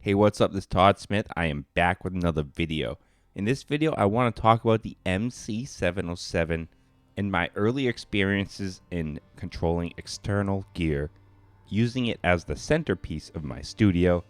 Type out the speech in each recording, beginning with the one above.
Hey, what's up? This is Todd Smith. I am back with another video. In this video, I want to talk about the MC-707 and my early experiences in controlling external gear, using it as the centerpiece of my studio,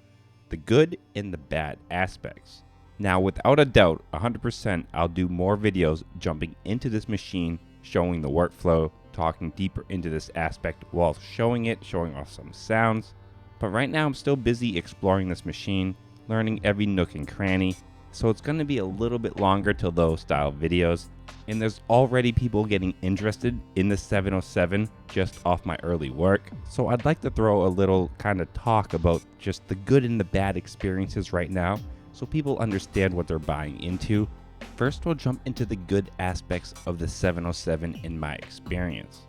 the good and the bad aspects. Now, without a doubt, 100%, I'll do more videos jumping into this machine, showing the workflow, talking deeper into this aspect while showing off some sounds. But right now I'm still busy exploring this machine, learning every nook and cranny, so it's going to be a little bit longer till those style videos. And there's already people getting interested in the 707 just off my early work, so I'd like to throw a little kind of talk about just the good and the bad experiences right now, so people understand what they're buying into. First, we'll jump into the good aspects of the 707 in my experience.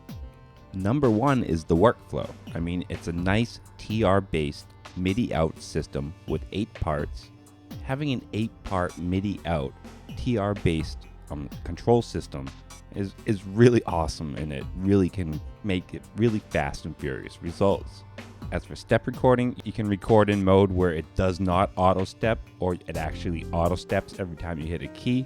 Number one is the workflow. I mean, it's a nice TR-based Midi out system with 8 parts. Having an 8-part Midi out TR-based control system is really awesome, and it really can make it really fast and furious results. As for step recording, you can record in mode where it does not auto step, or it actually auto steps every time you hit a key.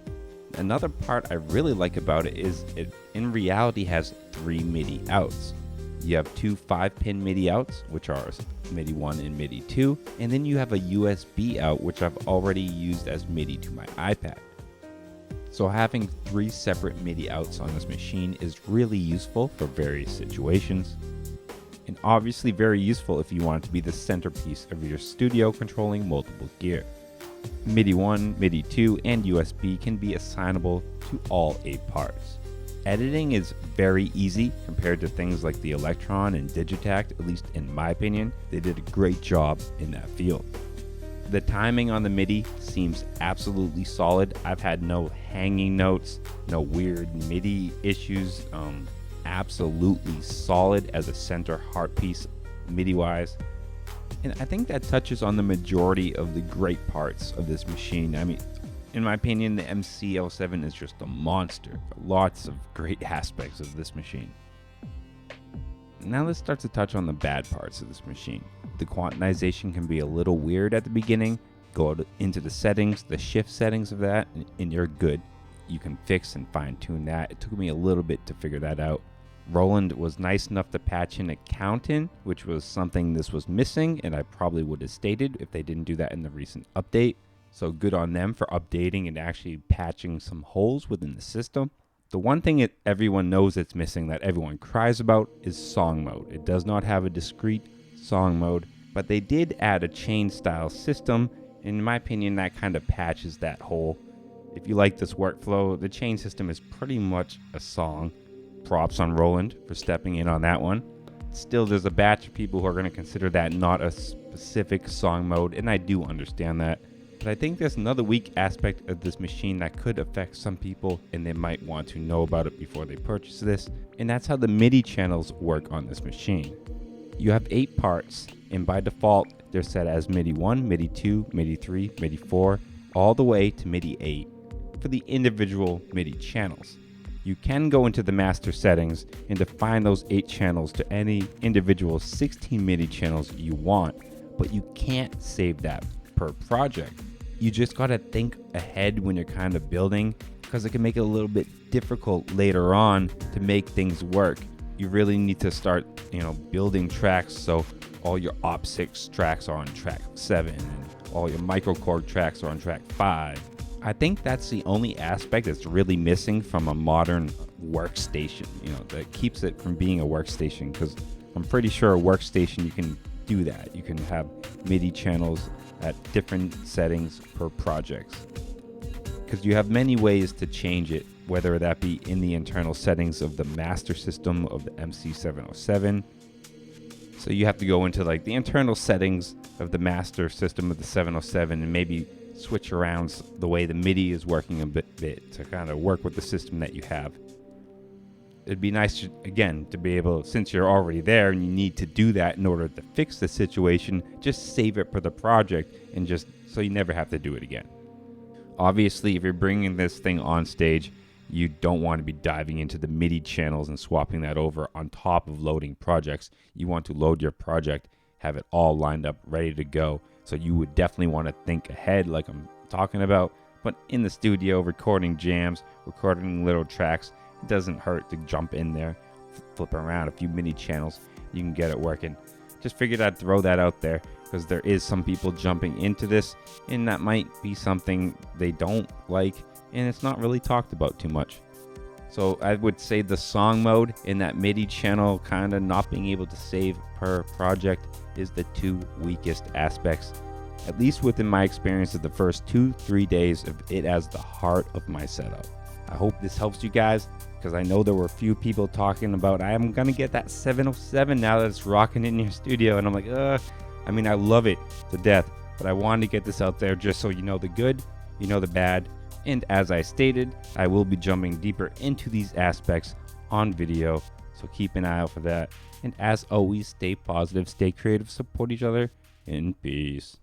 Another part I really like about it is it in reality has 3 Midi outs. You have 2 5-pin Midi outs, which are Midi 1 and Midi 2, and then you have a USB out, which I've already used as Midi to my iPad. So having 3 separate Midi outs on this machine is really useful for various situations, and obviously very useful if you want it to be the centerpiece of your studio controlling multiple gear. Midi 1, Midi 2, and USB can be assignable to all 8 parts. Editing is very easy compared to things like the Electron and Digitact, at least in my opinion. They did a great job in that field. The timing on the Midi seems absolutely solid. I've had no hanging notes, no weird Midi issues. Absolutely solid as a center heart piece MIDI-wise. And I think that touches on the majority of the great parts of this machine. I mean, in my opinion, the MC-707 is just a monster. Lots of great aspects of this machine. Now let's start to touch on the bad parts of this machine. The quantization can be a little weird at the beginning. Go into the settings, the shift settings of that, and you're good. You can fix and fine tune that. It took me a little bit to figure that out. Roland was nice enough to patch in a count in, which was something this was missing, and I probably would have stated if they didn't do that in the recent update. So good on them for updating and actually patching some holes within the system. The one thing that everyone knows it's missing, that everyone cries about, is song mode. It does not have a discrete song mode, but they did add a chain style system. In my opinion, that kind of patches that hole. If you like this workflow, the chain system is pretty much a song. Props on Roland for stepping in on that one. Still, there's a batch of people who are going to consider that not a specific song mode, and I do understand that. But I think there's another weak aspect of this machine that could affect some people, and they might want to know about it before they purchase this, and that's how the MIDI channels work on this machine. You have 8 parts, and by default, they're set as MIDI 1, MIDI 2, MIDI 3, MIDI 4, all the way to MIDI 8 for the individual MIDI channels. You can go into the master settings and define those 8 channels to any individual 16 MIDI channels you want, but you can't save that per project. You just gotta think ahead when you're kind of building, because it can make it a little bit difficult later on to make things work. You really need to start, building tracks so all your op6 tracks are on track 7 and all your microchord tracks are on track 5. I think that's the only aspect that's really missing from a modern workstation, that keeps it from being a workstation, because I'm pretty sure a workstation you can do that. You can have MIDI channels at different settings per project, because you have many ways to change it, whether that be in the internal settings of the master system of the MC-707. So you have to go into like the internal settings of the master system of the 707 and maybe switch around the way the MIDI is working a bit to kind of work with the system that you have. It'd be nice to, again, to be able, since you're already there and you need to do that in order to fix the situation, just save it for the project and just so you never have to do it again. Obviously, if you're bringing this thing on stage, you don't want to be diving into the MIDI channels and swapping that over on top of loading projects. You want to load your project, have it all lined up, ready to go, So you would definitely want to think ahead like I'm talking about. But in the studio, recording jams, recording little tracks, it doesn't hurt to jump in there, flip around a few MIDI channels, you can get it working. Just figured I'd throw that out there because there is some people jumping into this, and that might be something they don't like, and it's not really talked about too much. So I would say the song mode in that MIDI channel kind of not being able to save per project is the two weakest aspects, at least within my experience of the first 2-3 days of it as the heart of my setup. I hope this helps you guys, because I know there were a few people talking about I'm gonna get that 707 now that it's rocking in your studio, and I'm like, I mean, I love it to death, but I wanted to get this out there just so you know the good, you know the bad. And as I stated, I will be jumping deeper into these aspects on video, so keep an eye out for that. And as always, stay positive, stay creative, support each other, and peace.